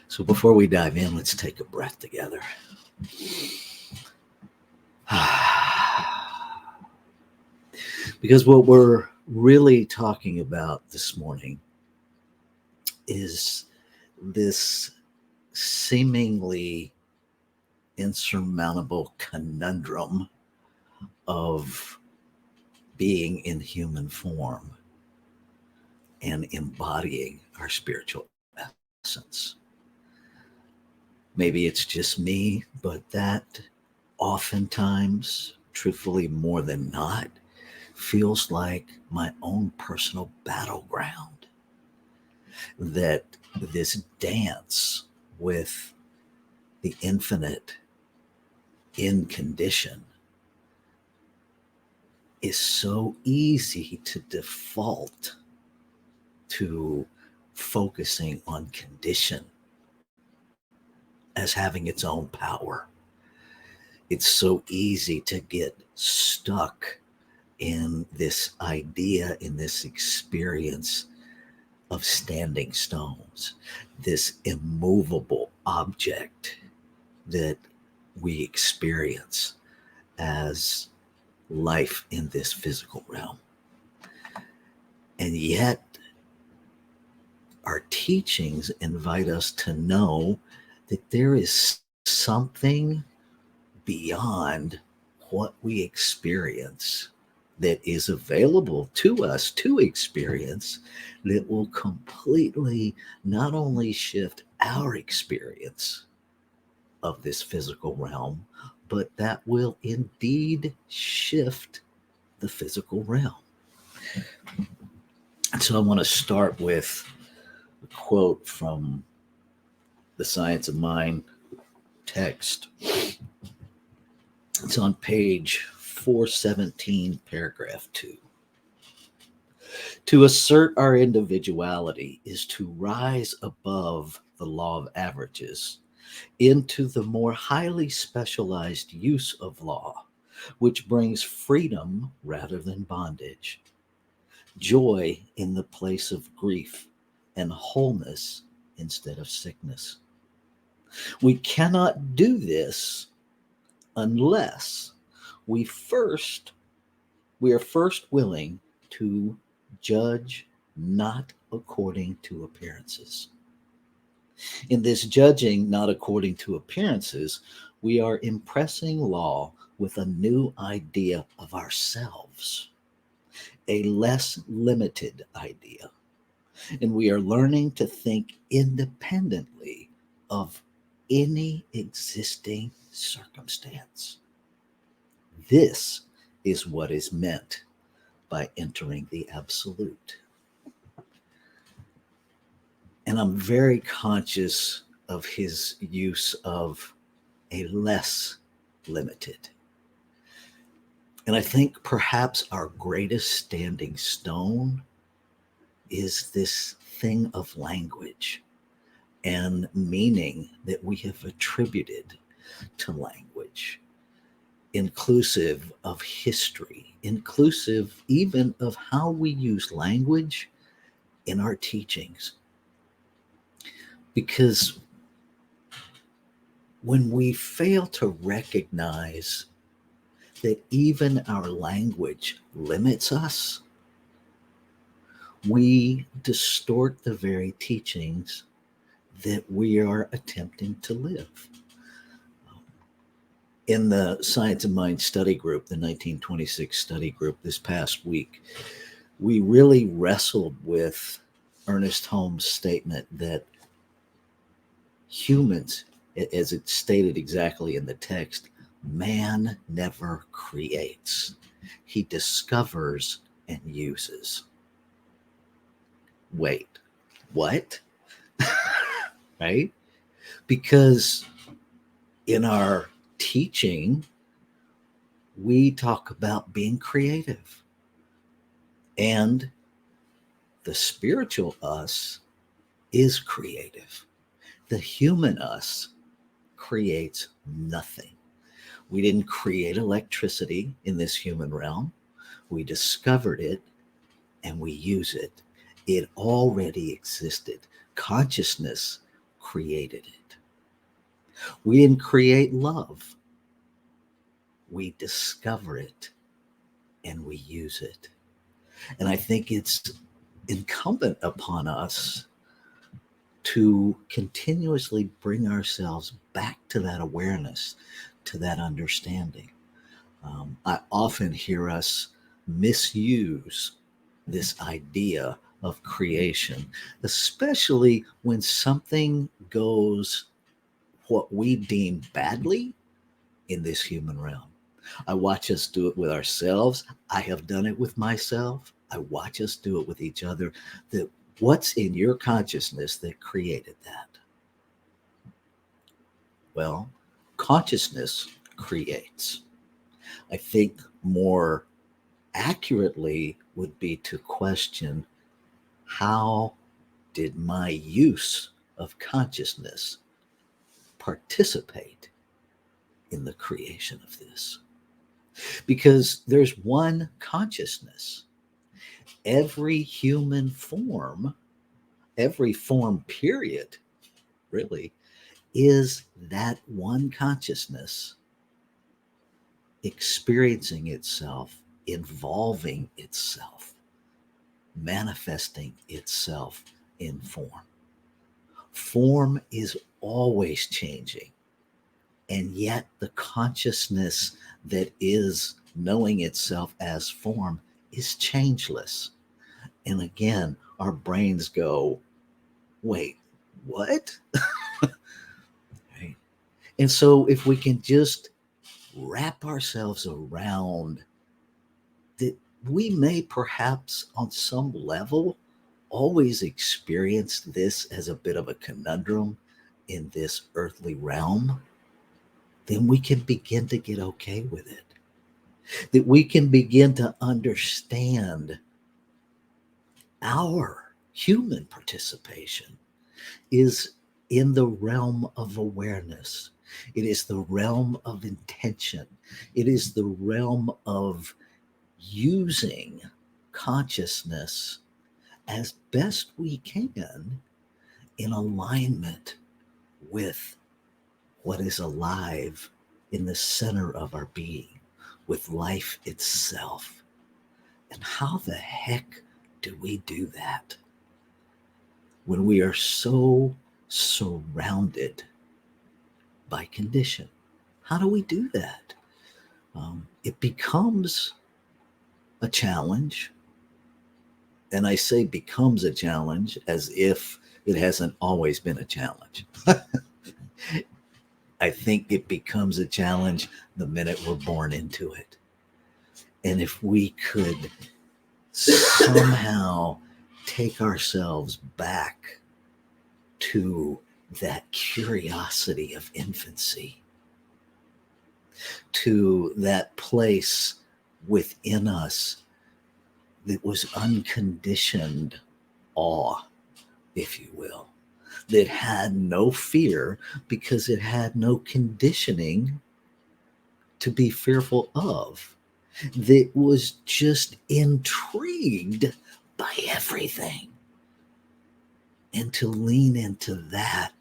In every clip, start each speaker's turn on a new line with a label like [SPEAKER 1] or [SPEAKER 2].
[SPEAKER 1] So before we dive in, let's take a breath together. Because what we're really talking about this morning is this seemingly insurmountable conundrum of being in human form and embodying our spiritual essence. Maybe it's just me, but that oftentimes, truthfully, more than not, feels like my own personal battleground. That this dance with the infinite in condition is so easy to default to focusing on condition as having its own power. It's so easy to get stuck in this idea, in this experience of standing stones, this immovable object that we experience as life in this physical realm. And yet, our teachings invite us to know that there is something beyond what we experience that is available to us to experience that will completely not only shift our experience of this physical realm, but that will indeed shift the physical realm. And so I want to start with a quote from the Science of Mind text. It's on page 417, paragraph 2. To assert our individuality is to rise above the law of averages into the more highly specialized use of law, which brings freedom rather than bondage, joy in the place of grief, and wholeness instead of sickness. We cannot do this unless we are first willing to judge not according to appearances. In this judging not according to appearances, we are impressing law with a new idea of ourselves, a less limited idea. And we are learning to think independently of any existing circumstance. This is what is meant by entering the absolute. And I'm very conscious of his use of a less limited. And I think perhaps our greatest standing stone is this thing of language and meaning that we have attributed to language, inclusive of history, inclusive even of how we use language in our teachings. Because when we fail to recognize that even our language limits us, we distort the very teachings that we are attempting to live. In the Science of Mind study group, the 1926 study group this past week, we really wrestled with Ernest Holmes' statement that humans, as it's stated exactly in the text, man never creates. He discovers and uses. Wait, what? Right? Because in our teaching, we talk about being creative. And the spiritual us is creative. The human us creates nothing. We didn't create electricity in this human realm. We discovered it and we use it. It already existed. Consciousness created it. We didn't create love. We discover it and we use it. And I think it's incumbent upon us to continuously bring ourselves back to that awareness, to that understanding. I often hear us misuse this idea of creation, especially when something goes what we deem badly in this human realm. I watch us do it with ourselves. I have done it with myself. I watch us do it with each other. That what's in your consciousness that created that? Well, consciousness creates. I think more accurately would be to question, how did my use of consciousness participate in the creation of this? Because there's one consciousness. Every human form, every form, period, really, is that one consciousness experiencing itself, involving itself, manifesting itself in form. Form is always changing, and yet the consciousness that is knowing itself as form is changeless. And again, our brains go, wait, what? Right? And so if we can just wrap ourselves around that, we may perhaps on some level always experience this as a bit of a conundrum in this earthly realm, then we can begin to get okay with it. That we can begin to understand our human participation is in the realm of awareness. It is the realm of intention. It is the realm of using consciousness as best we can in alignment with what is alive in the center of our being, with life itself. And how the heck do we do that when we are so surrounded by condition? How do we do that? It becomes a challenge. And I say becomes a challenge as if it hasn't always been a challenge. I think it becomes a challenge the minute we're born into it. And if we could somehow take ourselves back to that curiosity of infancy, to that place within us that was unconditioned awe, if you will, that had no fear because it had no conditioning to be fearful of, that was just intrigued by everything, and to lean into that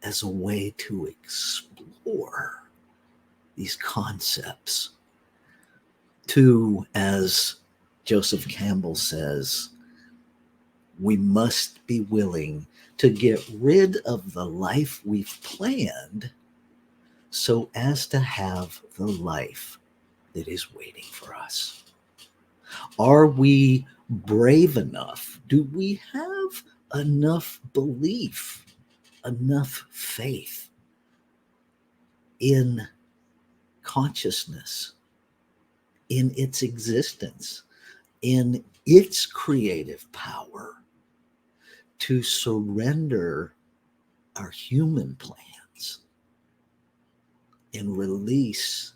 [SPEAKER 1] as a way to explore these concepts, to, as Joseph Campbell says, we must be willing to get rid of the life we've planned so as to have the life that is waiting for us. Are we brave enough? Do we have enough belief, enough faith in consciousness, in its existence, in its creative power, to surrender our human plans and release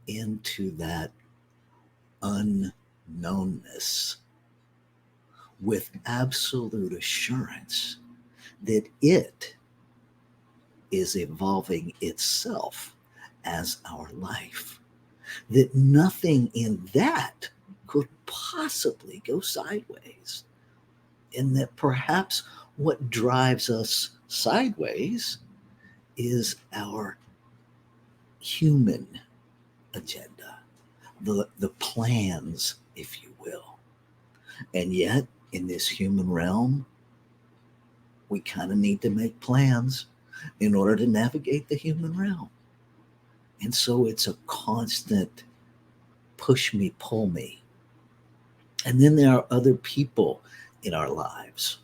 [SPEAKER 1] into that unknownness with absolute assurance that it is evolving itself as our life, that nothing in that could possibly go sideways. And that perhaps what drives us sideways is our human agenda, the plans, if you will. And yet, in this human realm, we kind of need to make plans in order to navigate the human realm. And so it's a constant push me, pull me. And then there are other people in our lives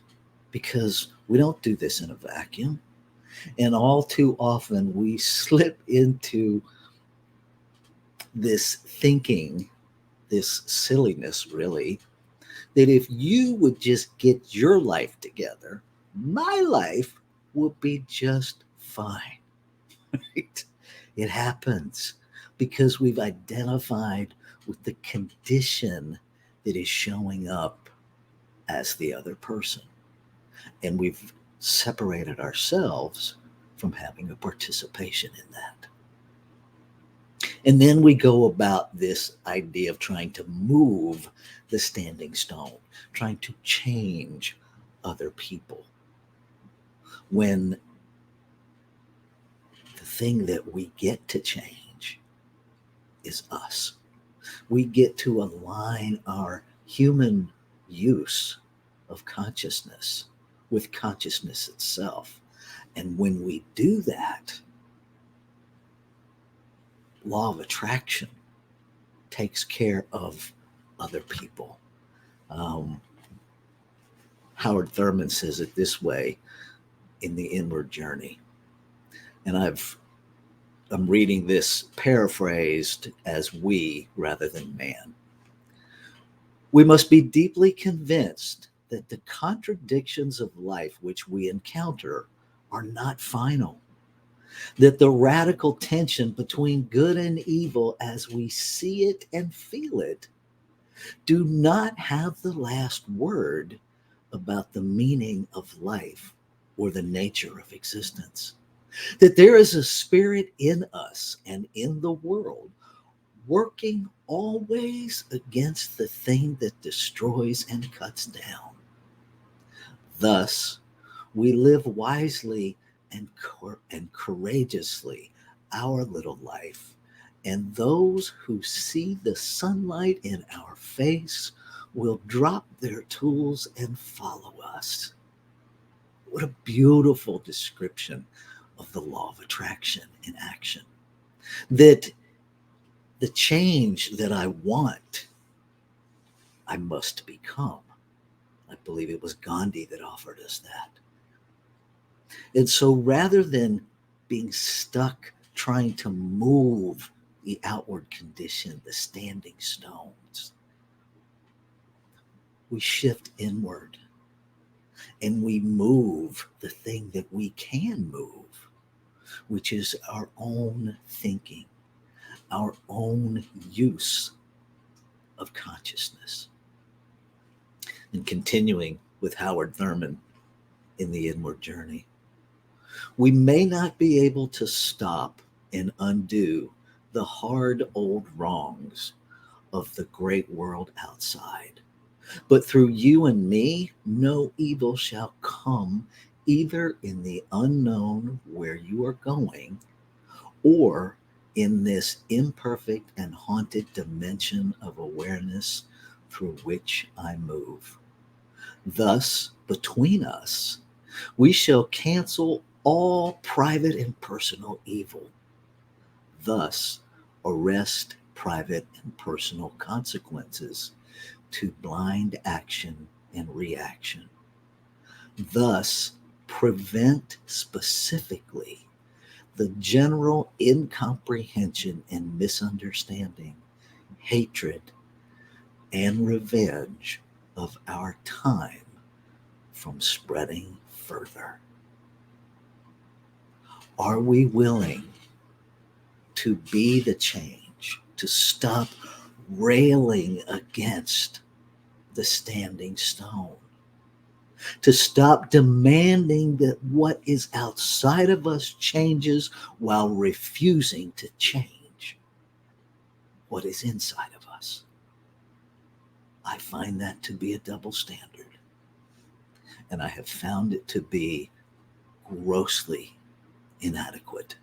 [SPEAKER 1] because we don't do this in a vacuum. And all too often we slip into this thinking, this silliness, really, that if you would just get your life together, my life will be just fine. Right? It happens because we've identified with the condition that is showing up as the other person. And we've separated ourselves from having a participation in that. And then we go about this idea of trying to move the standing stone, trying to change other people, when the thing that we get to change is us. We get to align our human use of consciousness with consciousness itself. And when we do that, law of attraction takes care of other people. Um, Howard Thurman says it this way in The Inward Journey. And I'm reading this paraphrased as we rather than man. We must be deeply convinced that the contradictions of life which we encounter are not final, that the radical tension between good and evil as we see it and feel it do not have the last word about the meaning of life or the nature of existence. That there is a spirit in us and in the world working always against the thing that destroys and cuts down. Thus, we live wisely and courageously our little life, and those who see the sunlight in our face will drop their tools and follow us. What a beautiful description of the law of attraction in action. That the change that I want, I must become. I believe it was Gandhi that offered us that. And so rather than being stuck trying to move the outward condition, the standing stones, we shift inward and we move the thing that we can move, which is our own thinking, our own use of consciousness. And continuing with Howard Thurman in The Inward Journey, we may not be able to stop and undo the hard old wrongs of the great world outside. But through you and me, no evil shall come, either in the unknown where you are going, or in this imperfect and haunted dimension of awareness through which I move. Thus, between us, we shall cancel all private and personal evil. Thus, arrest private and personal consequences to blind action and reaction. Thus, prevent specifically the general incomprehension and misunderstanding, hatred, and revenge of our time from spreading further. Are we willing to be the change, to stop railing against the standing stone, to stop demanding that what is outside of us changes while refusing to change what is inside of us? I find that to be a double standard. and I have found it to be grossly inadequate.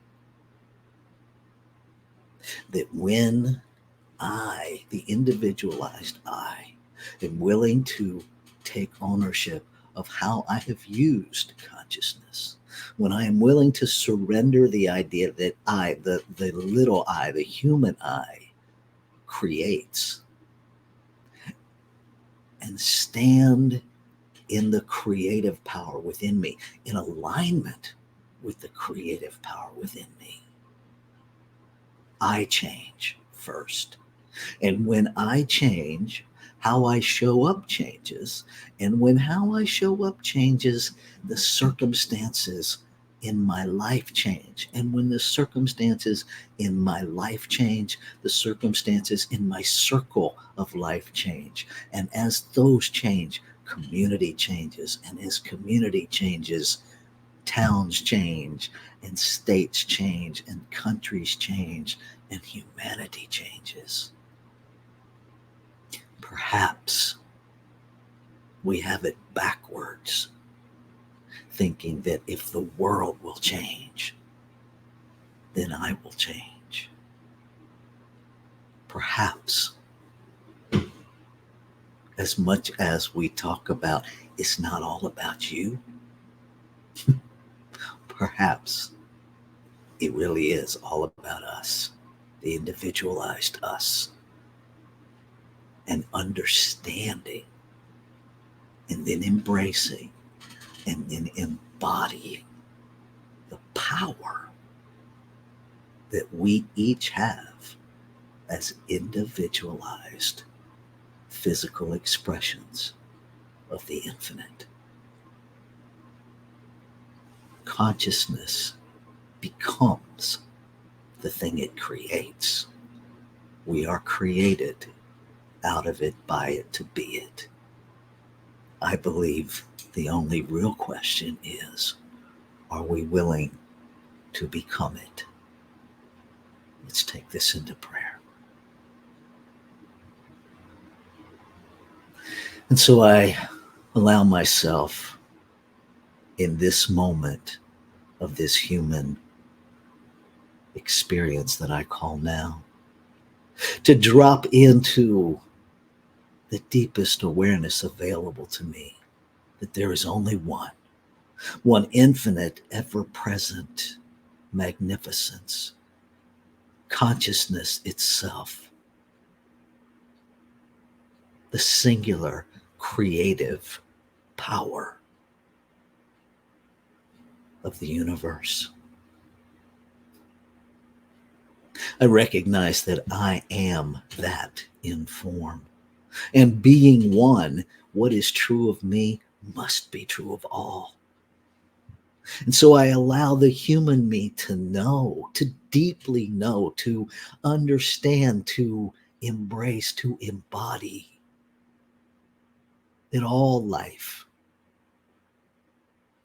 [SPEAKER 1] That when I, the individualized I, am willing to take ownership of how I have used consciousness, when I am willing to surrender the idea that I, the little I, the human I, creates, and stand in the creative power within me, in alignment with the creative power within me, I change first. And when I change, how I show up changes. And when how I show up changes, the circumstances in my life change. And when the circumstances in my life change, the circumstances in my circle of life change. And as those change, community changes. And as community changes, towns change, and states change, and countries change, and humanity changes. Perhaps we have it backwards, thinking that if the world will change, then I will change. Perhaps, as much as we talk about it's not all about you, perhaps it really is all about us, the individualized us, and understanding, and then embracing, and then embodying the power that we each have as individualized physical expressions of the infinite. Consciousness becomes the thing it creates. We are created out of it, by it, to be it. I believe the only real question is, are we willing to become it? Let's take this into prayer. And so I allow myself in this moment of this human experience that I call now to drop into the deepest awareness available to me, that there is only one infinite, ever-present magnificence, consciousness itself, the singular creative power of the universe. I recognize that I am that in form. And being one, what is true of me must be true of all. And so I allow the human me to know, to deeply know, to understand, to embrace, to embody that all life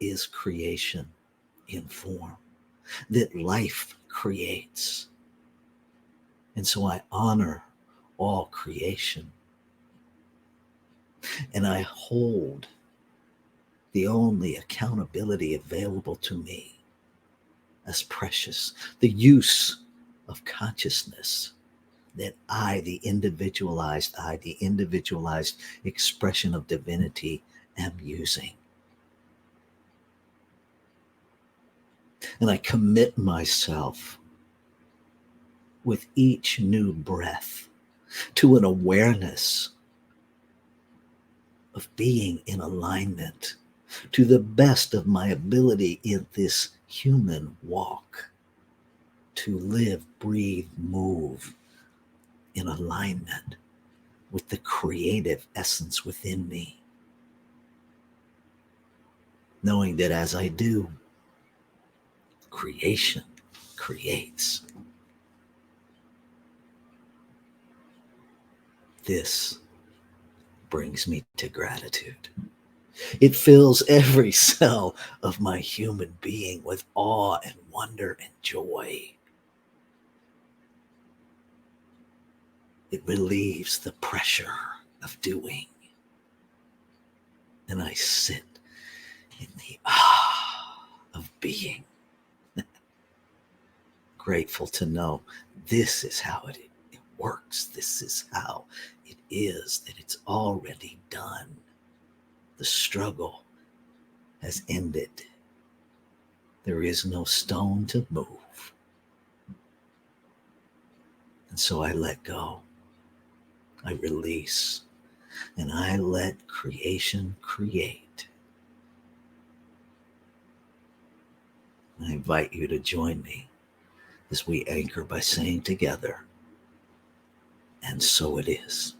[SPEAKER 1] is creation in form, that life creates. And so I honor all creation. And I hold the only accountability available to me as precious, the use of consciousness that I, the individualized expression of divinity, am using. And I commit myself with each new breath to an awareness of being in alignment to the best of my ability in this human walk, to live, breathe, move in alignment with the creative essence within me, knowing that as I do, creation creates. This brings me to gratitude. It fills every cell of my human being with awe and wonder and joy. It relieves the pressure of doing. And I sit in the of being, grateful to know this is how it works. This is how it is, that it's already done. The struggle has ended. There is no stone to move. And so I let go. I release. And I let creation create. I invite you to join me as we anchor by saying together, and so it is.